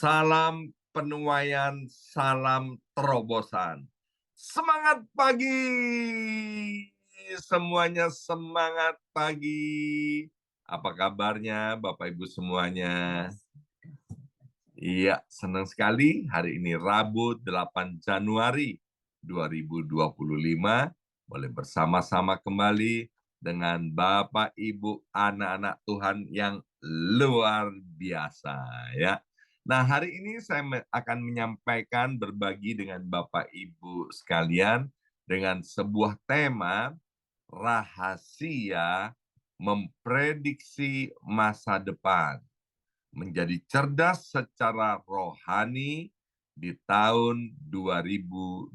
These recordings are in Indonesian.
Salam penuaian, salam terobosan. Semangat pagi! Semuanya semangat pagi. Apa kabarnya Bapak Ibu semuanya? Iya, senang sekali hari ini Rabu 8 Januari 2025 boleh bersama-sama kembali dengan Bapak Ibu anak-anak Tuhan yang luar biasa ya. Nah, hari ini saya akan menyampaikan berbagi dengan Bapak Ibu sekalian dengan sebuah tema rahasia memprediksi masa depan menjadi cerdas secara rohani di tahun 2025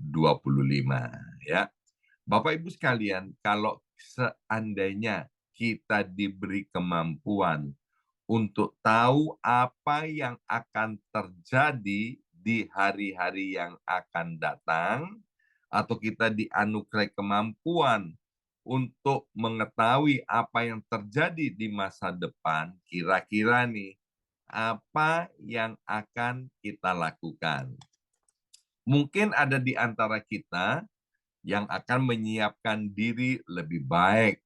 ya. Bapak Ibu sekalian, kalau seandainya kita diberi kemampuan untuk tahu apa yang akan terjadi di hari-hari yang akan datang, atau kita dianugerahi kemampuan untuk mengetahui apa yang terjadi di masa depan, kira-kira nih, apa yang akan kita lakukan? Mungkin ada di antara kita yang akan menyiapkan diri lebih baik,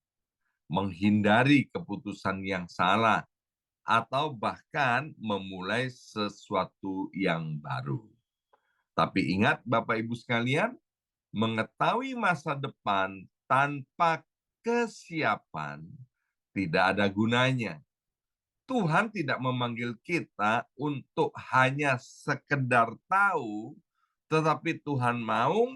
menghindari keputusan yang salah, atau bahkan memulai sesuatu yang baru. Tapi ingat Bapak Ibu sekalian, mengetahui masa depan tanpa kesiapan tidak ada gunanya. Tuhan tidak memanggil kita untuk hanya sekedar tahu, tetapi Tuhan mau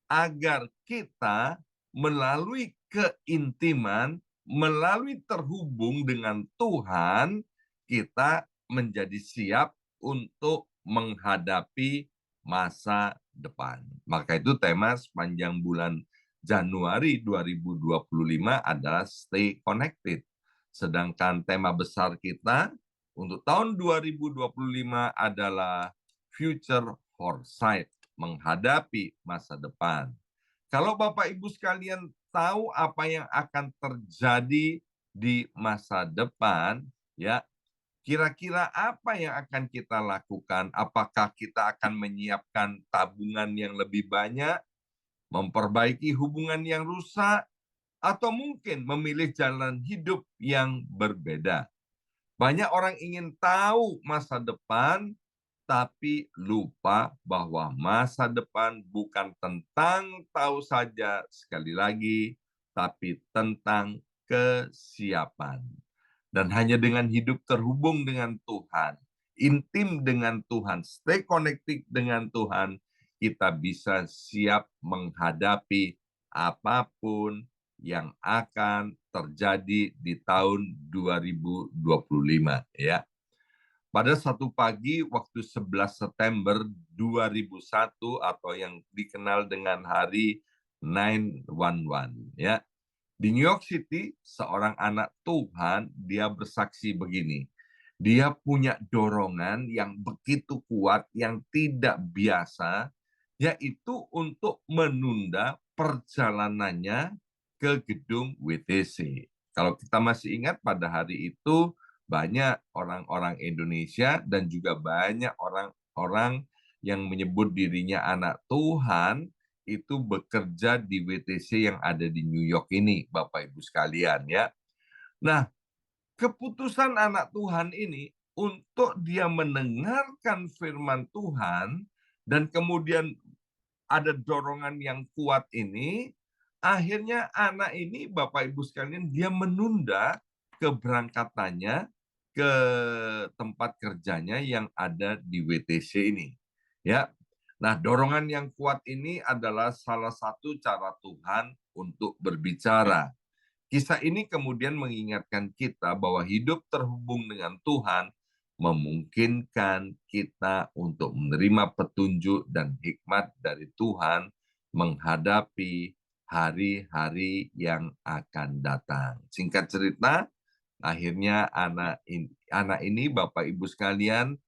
agar kita melalui keintiman, melalui terhubung dengan Tuhan, kita menjadi siap untuk menghadapi masa depan. Maka itu tema sepanjang bulan Januari 2025 adalah Stay Connected. Sedangkan tema besar kita untuk tahun 2025 adalah Future Foresight, menghadapi masa depan. Kalau Bapak Ibu sekalian tahu apa yang akan terjadi di masa depan, ya, kira-kira apa yang akan kita lakukan? Apakah kita akan menyiapkan tabungan yang lebih banyak, memperbaiki hubungan yang rusak, atau mungkin memilih jalan hidup yang berbeda? Banyak orang ingin tahu masa depan, tapi lupa bahwa masa depan bukan tentang tahu saja, sekali lagi, tapi tentang kesiapan. Dan hanya dengan hidup terhubung dengan Tuhan, intim dengan Tuhan, stay connected dengan Tuhan, kita bisa siap menghadapi apapun yang akan terjadi di tahun 2025 ya. Pada satu pagi waktu 11 September 2001 atau yang dikenal dengan hari 911 ya. Di New York City, seorang anak Tuhan, dia bersaksi begini. Dia punya dorongan yang begitu kuat, yang tidak biasa, yaitu untuk menunda perjalanannya ke gedung WTC. Kalau kita masih ingat pada hari itu, banyak orang-orang Indonesia dan juga banyak orang-orang yang menyebut dirinya anak Tuhan, itu bekerja di WTC yang ada di New York ini, Bapak Ibu sekalian ya. Nah, keputusan anak Tuhan ini untuk dia mendengarkan firman Tuhan dan kemudian ada dorongan yang kuat ini, akhirnya anak ini, Bapak Ibu sekalian, dia menunda keberangkatannya ke tempat kerjanya yang ada di WTC ini. Ya, nah, dorongan yang kuat ini adalah salah satu cara Tuhan untuk berbicara. Kisah ini kemudian mengingatkan kita bahwa hidup terhubung dengan Tuhan memungkinkan kita untuk menerima petunjuk dan hikmat dari Tuhan menghadapi hari-hari yang akan datang. Singkat cerita, akhirnya anak ini, Bapak Ibu sekalian,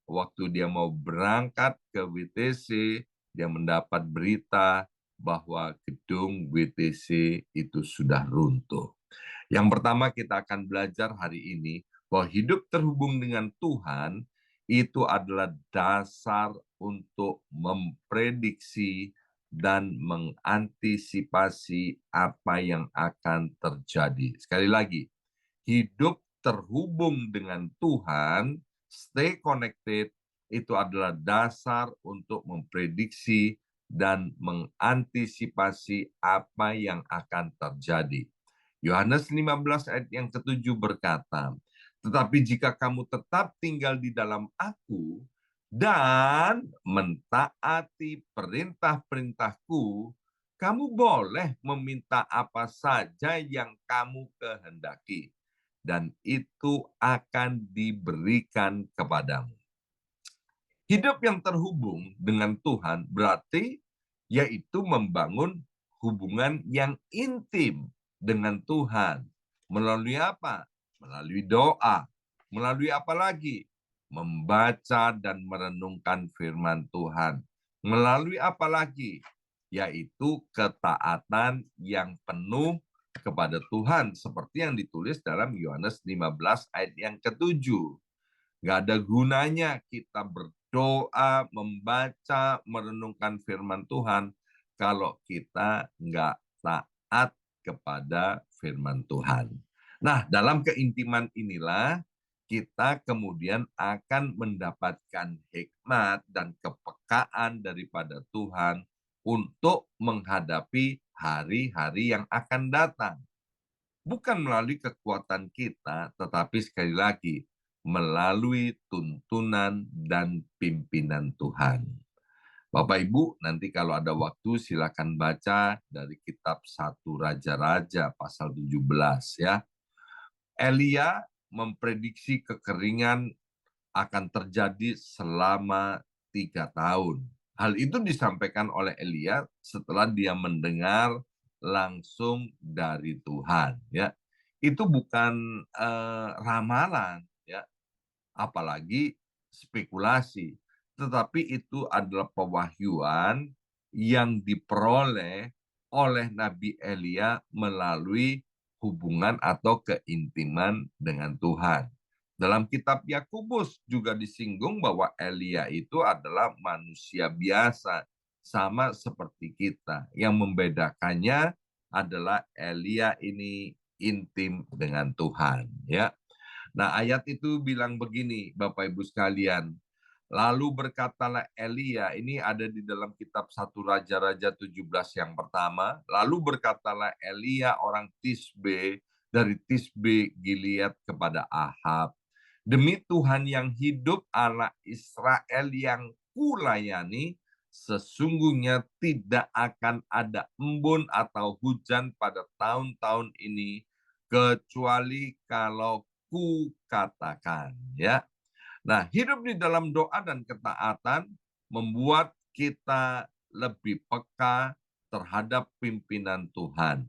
waktu dia mau berangkat ke WTC, dia mendapat berita bahwa gedung WTC itu sudah runtuh. Yang pertama kita akan belajar hari ini, bahwa hidup terhubung dengan Tuhan itu adalah dasar untuk memprediksi dan mengantisipasi apa yang akan terjadi. Sekali lagi, hidup terhubung dengan Tuhan, stay connected, itu adalah dasar untuk memprediksi dan mengantisipasi apa yang akan terjadi. Yohanes 15 ayat yang ketujuh berkata, tetapi jika kamu tetap tinggal di dalam aku dan mentaati perintah-perintahku, kamu boleh meminta apa saja yang kamu kehendaki, dan itu akan diberikan kepadamu. Hidup yang terhubung dengan Tuhan berarti yaitu membangun hubungan yang intim dengan Tuhan. Melalui apa? Melalui doa. Melalui apa lagi? Membaca dan merenungkan firman Tuhan. Melalui apa lagi? Yaitu ketaatan yang penuh kepada Tuhan. Seperti yang ditulis dalam Yohanes 15 ayat yang ketujuh. Nggak ada gunanya kita berdoa, membaca, merenungkan firman Tuhan kalau kita nggak taat kepada firman Tuhan. Nah, dalam keintiman inilah kita kemudian akan mendapatkan hikmat dan kepekaan daripada Tuhan untuk menghadapi hari-hari yang akan datang. Bukan melalui kekuatan kita, tetapi sekali lagi, melalui tuntunan dan pimpinan Tuhan. Bapak Ibu, nanti kalau ada waktu silakan baca dari kitab 1 Raja-Raja pasal 17 ya. Elia memprediksi kekeringan akan terjadi selama 3 tahun. Hal itu disampaikan oleh Elia setelah dia mendengar langsung dari Tuhan. Ya, itu bukan ramalan, ya, apalagi spekulasi, tetapi itu adalah pewahyuan yang diperoleh oleh Nabi Elia melalui hubungan atau keintiman dengan Tuhan. Dalam kitab Yakobus juga disinggung bahwa Elia itu adalah manusia biasa, sama seperti kita. Yang membedakannya adalah Elia ini intim dengan Tuhan, ya. Nah, ayat itu bilang begini, Bapak Ibu sekalian. Lalu berkatalah Elia, ini ada di dalam kitab 1 Raja-Raja 17 yang pertama. Lalu berkatalah Elia orang Tisbe dari Tisbe Gilead kepada Ahab. Demi Tuhan yang hidup, Allah Israel yang kulayani, sesungguhnya tidak akan ada embun atau hujan pada tahun-tahun ini, kecuali kalau ku katakan, ya. Nah, hidup di dalam doa dan ketaatan membuat kita lebih peka terhadap pimpinan Tuhan.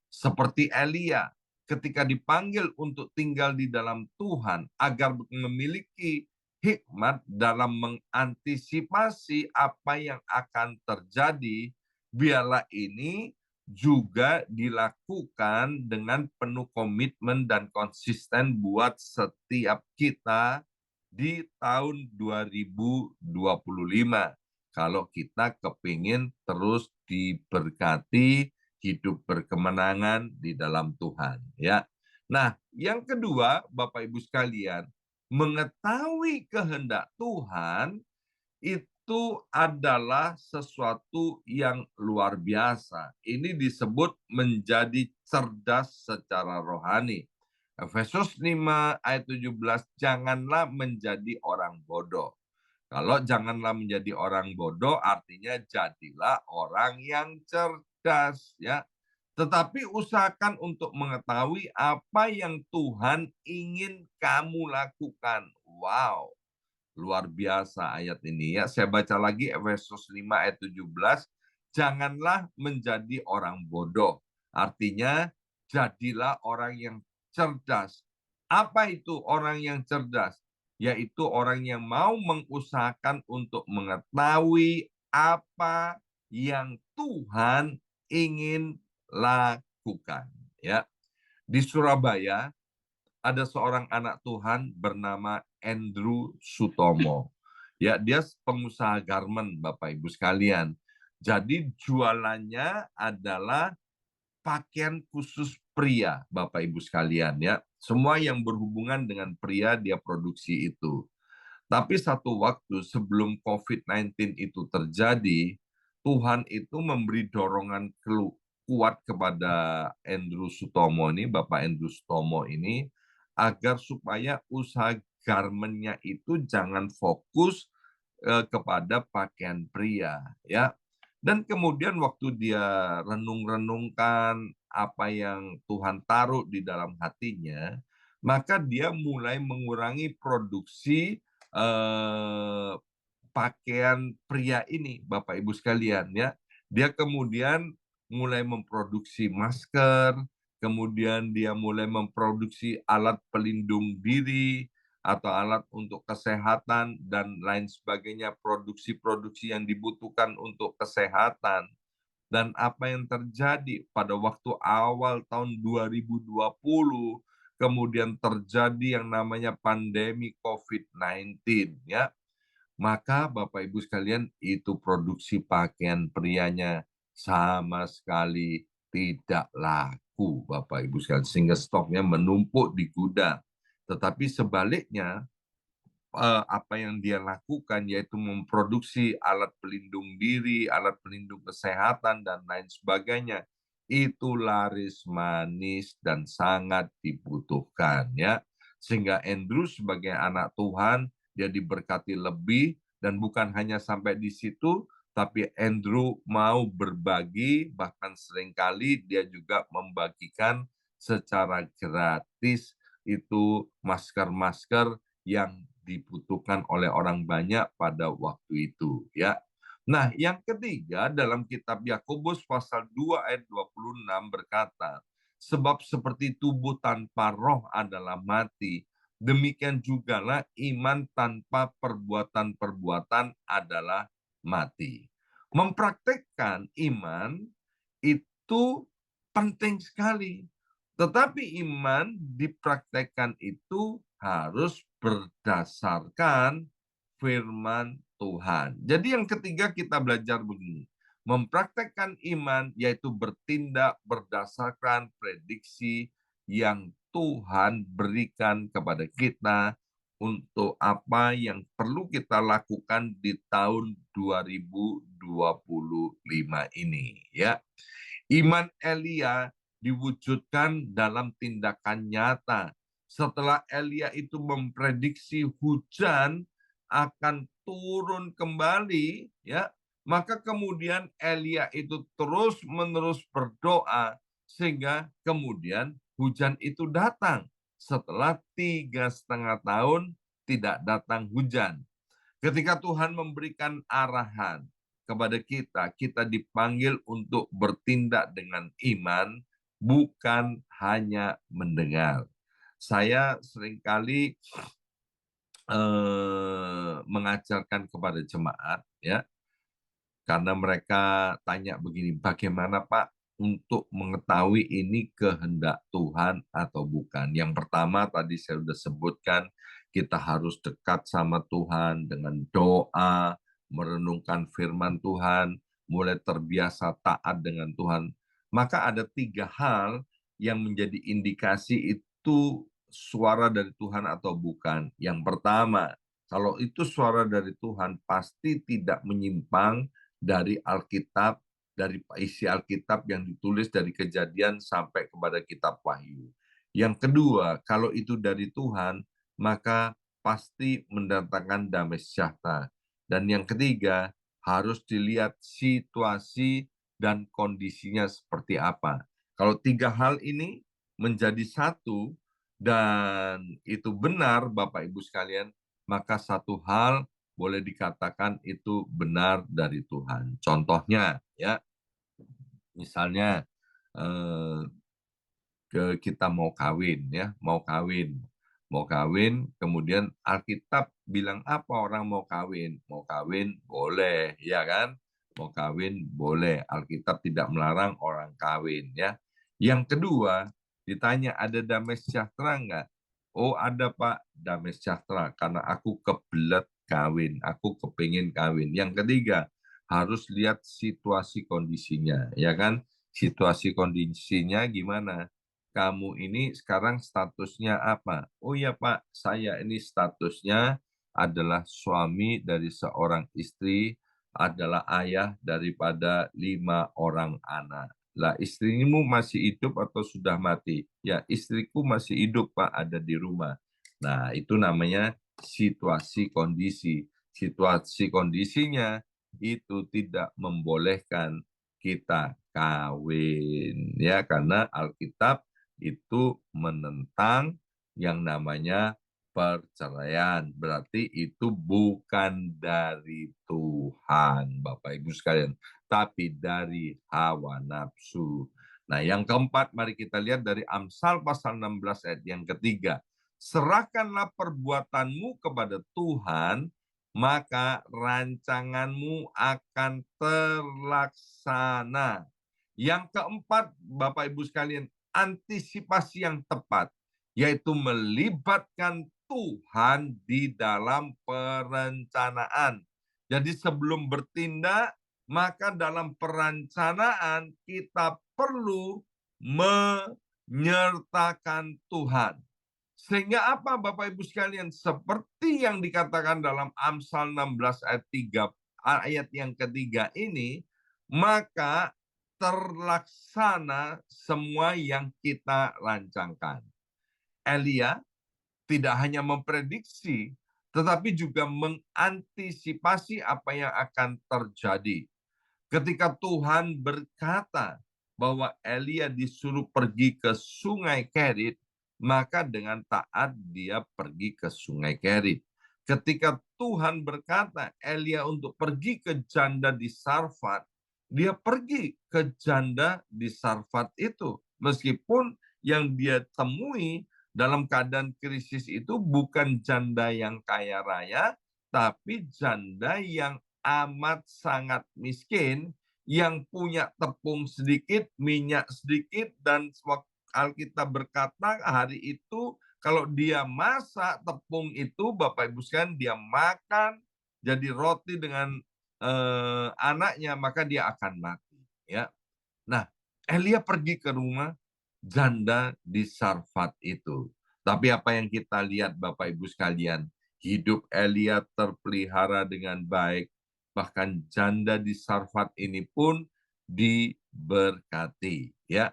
Seperti Elia, ketika dipanggil untuk tinggal di dalam Tuhan agar memiliki hikmat dalam mengantisipasi apa yang akan terjadi, biarlah ini juga dilakukan dengan penuh komitmen dan konsisten buat setiap kita di tahun 2025. Kalau kita kepingin terus diberkati, hidup berkemenangan di dalam Tuhan, ya. Nah, yang kedua, Bapak Ibu sekalian, mengetahui kehendak Tuhan itu adalah sesuatu yang luar biasa. Ini disebut menjadi cerdas secara rohani. Efesus 5 ayat 17, janganlah menjadi orang bodoh. Kalau janganlah menjadi orang bodoh, artinya jadilah orang yang cerdas, ya. Tetapi usahakan untuk mengetahui apa yang Tuhan ingin kamu lakukan. Wow, luar biasa ayat ini, ya. Saya baca lagi Efesus 5 ayat 17. Janganlah menjadi orang bodoh. Artinya jadilah orang yang cerdas. Apa itu orang yang cerdas? Yaitu orang yang mau mengusahakan untuk mengetahui apa yang Tuhan ingin lakukan, ya. Di Surabaya ada seorang anak Tuhan bernama Andrew Sutomo. Ya, dia pengusaha garment, Bapak Ibu sekalian. Jadi jualannya adalah pakaian khusus pria, Bapak Ibu sekalian ya. Semua yang berhubungan dengan pria dia produksi itu. Tapi satu waktu sebelum COVID-19 itu terjadi, Tuhan itu memberi dorongan kuat kepada Andrew Sutomo ini, Bapak Andrew Sutomo ini, agar supaya usaha garmennya itu jangan fokus kepada pakaian pria, ya. Dan kemudian waktu dia renung-renungkan apa yang Tuhan taruh di dalam hatinya, maka dia mulai mengurangi produksi eh, pakaian pria ini, Bapak Ibu sekalian ya. Dia kemudian mulai memproduksi masker, kemudian dia mulai memproduksi alat pelindung diri atau alat untuk kesehatan dan lain sebagainya, produksi-produksi yang dibutuhkan untuk kesehatan. Dan apa yang terjadi pada waktu awal tahun 2020, kemudian terjadi yang namanya pandemi COVID-19 ya. Maka Bapak Ibu sekalian itu produksi pakaian prianya sama sekali tidak laku Bapak Ibu sekalian, sehingga stoknya menumpuk di gudang. Tetapi sebaliknya apa yang dia lakukan yaitu memproduksi alat pelindung diri, alat pelindung kesehatan dan lain sebagainya. Itu laris manis dan sangat dibutuhkan ya. Sehingga Andrew sebagai anak Tuhan dia diberkati lebih dan bukan hanya sampai di situ tapi Andrew mau berbagi, bahkan seringkali dia juga membagikan secara gratis itu masker-masker yang dibutuhkan oleh orang banyak pada waktu itu ya. Nah, yang ketiga dalam kitab Yakobus pasal 2 ayat 26 berkata, sebab seperti tubuh tanpa roh adalah mati, demikian jugalah iman tanpa perbuatan-perbuatan adalah mati. Mempraktekkan iman itu penting sekali. Tetapi iman dipraktekkan itu harus berdasarkan firman Tuhan. Jadi yang ketiga kita belajar begini. Mempraktekkan iman yaitu bertindak berdasarkan prediksi yang Tuhan berikan kepada kita untuk apa yang perlu kita lakukan di tahun 2025 ini ya. Iman Elia diwujudkan dalam tindakan nyata. Setelah Elia itu memprediksi hujan akan turun kembali, ya, maka kemudian Elia itu terus-menerus berdoa sehingga kemudian hujan itu datang. Setelah 3,5 tahun tidak datang hujan. Ketika Tuhan memberikan arahan kepada kita, kita dipanggil untuk bertindak dengan iman, bukan hanya mendengar. Saya seringkali mengajarkan kepada jemaat, ya, karena mereka tanya begini, bagaimana Pak untuk mengetahui ini kehendak Tuhan atau bukan? Yang pertama tadi saya sudah sebutkan, kita harus dekat sama Tuhan dengan doa, merenungkan firman Tuhan, mulai terbiasa taat dengan Tuhan. Maka ada 3 hal yang menjadi indikasi itu suara dari Tuhan atau bukan. Yang pertama, kalau itu suara dari Tuhan, pasti tidak menyimpang dari Alkitab, dari isi Alkitab yang ditulis dari Kejadian sampai kepada kitab Wahyu. Yang kedua, kalau itu dari Tuhan, maka pasti mendatangkan damai sejahtera. Dan yang ketiga, harus dilihat situasi dan kondisinya seperti apa. Kalau 3 hal ini menjadi satu dan itu benar Bapak Ibu sekalian, maka satu hal boleh dikatakan itu benar dari Tuhan. Contohnya, ya, misalnya kita mau kawin, ya, mau kawin, kemudian Alkitab bilang apa orang mau kawin boleh, ya kan? Mau kawin boleh, Alkitab tidak melarang orang kawin, ya. Yang kedua, ditanya ada damai sejahtera enggak? Oh ada Pak, damai sejahtera karena aku kebelet kawin, aku kepingin kawin. Yang ketiga, harus lihat situasi kondisinya, ya kan? Situasi kondisinya gimana? Kamu ini sekarang statusnya apa? Oh ya Pak, saya ini statusnya adalah suami dari seorang istri, adalah ayah daripada 5 orang anak. Lah istrimu masih hidup atau sudah mati? Ya istriku masih hidup Pak, ada di rumah. Nah itu namanya situasi kondisi. Situasi kondisinya itu tidak membolehkan kita kawin ya karena Alkitab itu menentang yang namanya perceraian. Berarti itu bukan dari Tuhan, Bapak Ibu sekalian, tapi dari hawa nafsu. Nah, yang keempat, mari kita lihat dari Amsal pasal 16 ayat yang ketiga. Serahkanlah perbuatanmu kepada Tuhan, maka rancanganmu akan terlaksana. Yang keempat, Bapak Ibu sekalian, antisipasi yang tepat, yaitu melibatkan Tuhan di dalam perencanaan. Jadi sebelum bertindak, maka dalam perencanaan kita perlu menyertakan Tuhan. Sehingga apa Bapak Ibu sekalian? Seperti yang dikatakan dalam Amsal 16 ayat 3, ayat yang ketiga ini, maka terlaksana semua yang kita rancangkan. Elia tidak hanya memprediksi, tetapi juga mengantisipasi apa yang akan terjadi. Ketika Tuhan berkata bahwa Elia disuruh pergi ke sungai Kerit, maka dengan taat dia pergi ke sungai Kerit. Ketika Tuhan berkata Elia untuk pergi ke janda di Sarfat, dia pergi ke janda di Sarfat itu. Meskipun yang dia temui dalam keadaan krisis itu bukan janda yang kaya raya, tapi janda yang amat sangat miskin, yang punya tepung sedikit, minyak sedikit, dan Alkitab berkata hari itu kalau dia masak tepung itu, Bapak Ibu sekalian, dia makan jadi roti dengan anaknya, maka dia akan mati. Ya, nah Elia pergi ke rumah janda di Sarfat itu. Tapi apa yang kita lihat Bapak Ibu sekalian, hidup Elia terpelihara dengan baik, bahkan janda di Sarfat ini pun diberkati, ya.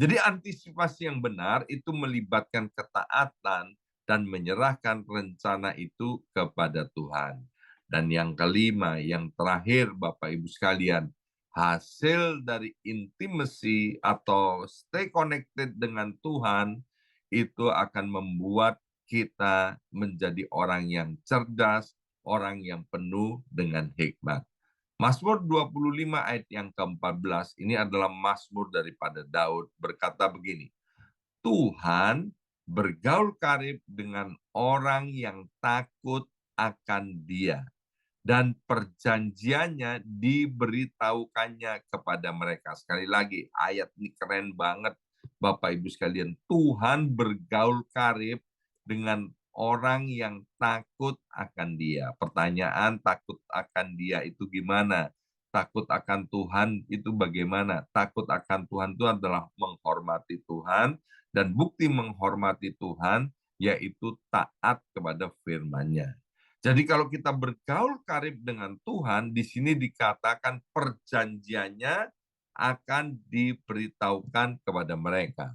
Jadi antisipasi yang benar itu melibatkan ketaatan dan menyerahkan rencana itu kepada Tuhan. Dan yang kelima, yang terakhir Bapak Ibu sekalian, hasil dari intimacy atau stay connected dengan Tuhan itu akan membuat kita menjadi orang yang cerdas, orang yang penuh dengan hikmat. Mazmur 25 ayat yang ke-14 ini adalah mazmur daripada Daud, berkata begini, Tuhan bergaul karib dengan orang yang takut akan Dia, dan perjanjiannya diberitahukannya kepada mereka. Sekali lagi, ayat ini keren banget, Bapak Ibu sekalian. Tuhan bergaul karib dengan orang yang takut akan Dia. Pertanyaan, takut akan Dia itu gimana? Takut akan Tuhan itu bagaimana? Takut akan Tuhan itu adalah menghormati Tuhan, dan bukti menghormati Tuhan yaitu taat kepada firman-Nya. Jadi kalau kita bergaul karib dengan Tuhan, di sini dikatakan perjanjiannya akan diberitahukan kepada mereka.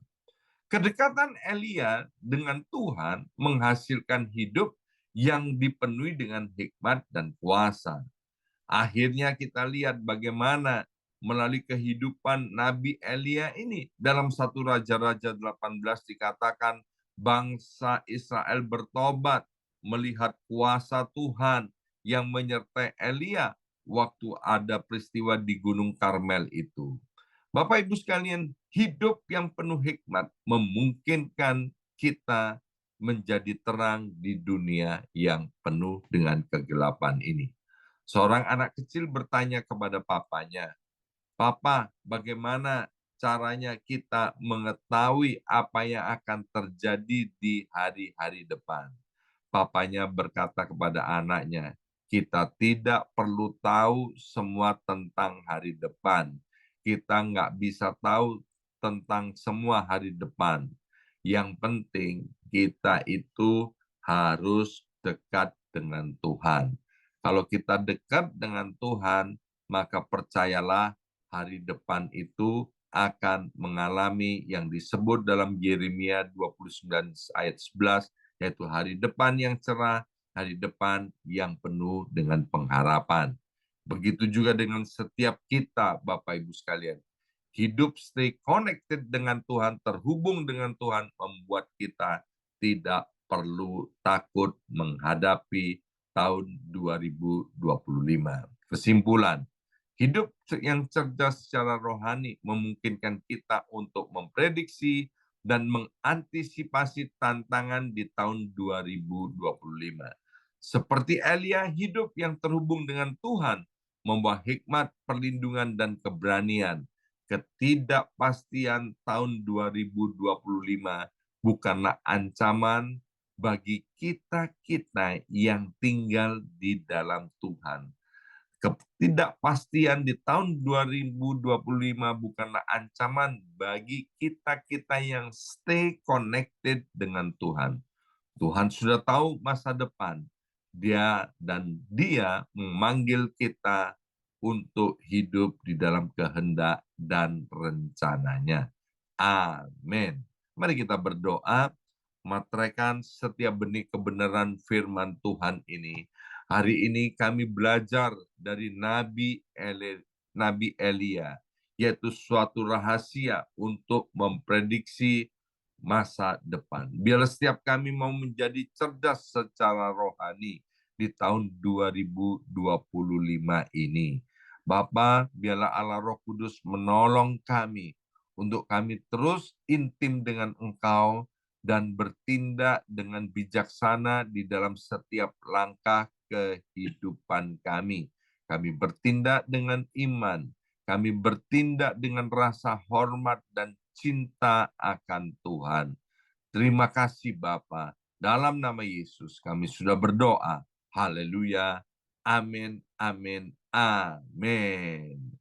Kedekatan Elia dengan Tuhan menghasilkan hidup yang dipenuhi dengan hikmat dan kuasa. Akhirnya kita lihat bagaimana melalui kehidupan Nabi Elia ini. Dalam 1 Raja-Raja 18 dikatakan bangsa Israel bertobat melihat kuasa Tuhan yang menyertai Elia waktu ada peristiwa di Gunung Karmel itu. Bapak Ibu sekalian, hidup yang penuh hikmat memungkinkan kita menjadi terang di dunia yang penuh dengan kegelapan ini. Seorang anak kecil bertanya kepada papanya, Papa, bagaimana caranya kita mengetahui apa yang akan terjadi di hari-hari depan. Papanya berkata kepada anaknya, kita tidak perlu tahu semua tentang hari depan. Kita nggak bisa tahu tentang semua hari depan. Yang penting kita itu harus dekat dengan Tuhan. Kalau kita dekat dengan Tuhan, maka percayalah hari depan itu akan mengalami yang disebut dalam Yeremia 29 ayat 11, yaitu hari depan yang cerah, hari depan yang penuh dengan pengharapan. Begitu juga dengan setiap kita, Bapak Ibu sekalian. Hidup stay connected dengan Tuhan, terhubung dengan Tuhan, membuat kita tidak perlu takut menghadapi tahun 2025. Kesimpulan, hidup yang cerdas secara rohani memungkinkan kita untuk memprediksi dan mengantisipasi tantangan di tahun 2025. Seperti Elia, hidup yang terhubung dengan Tuhan membawa hikmat, perlindungan, dan keberanian. Ketidakpastian tahun 2025 bukanlah ancaman bagi kita-kita yang tinggal di dalam Tuhan. Ketidakpastian di tahun 2025 bukanlah ancaman bagi kita-kita yang stay connected dengan Tuhan. Tuhan sudah tahu masa depan. Dia memanggil kita untuk hidup di dalam kehendak dan rencananya. Amin. Mari kita berdoa, materaikan setiap benih kebenaran firman Tuhan ini. Hari ini kami belajar dari Nabi Elia, yaitu suatu rahasia untuk memprediksi masa depan. Biarlah setiap kami mau menjadi cerdas secara rohani di tahun 2025 ini. Bapa, biarlah Allah Roh Kudus menolong kami untuk kami terus intim dengan Engkau dan bertindak dengan bijaksana di dalam setiap langkah kehidupan kami. Kami bertindak dengan iman, kami bertindak dengan rasa hormat dan cinta akan Tuhan. Terima kasih Bapa. Dalam nama Yesus kami sudah berdoa. Haleluya. Amin, amin, amin.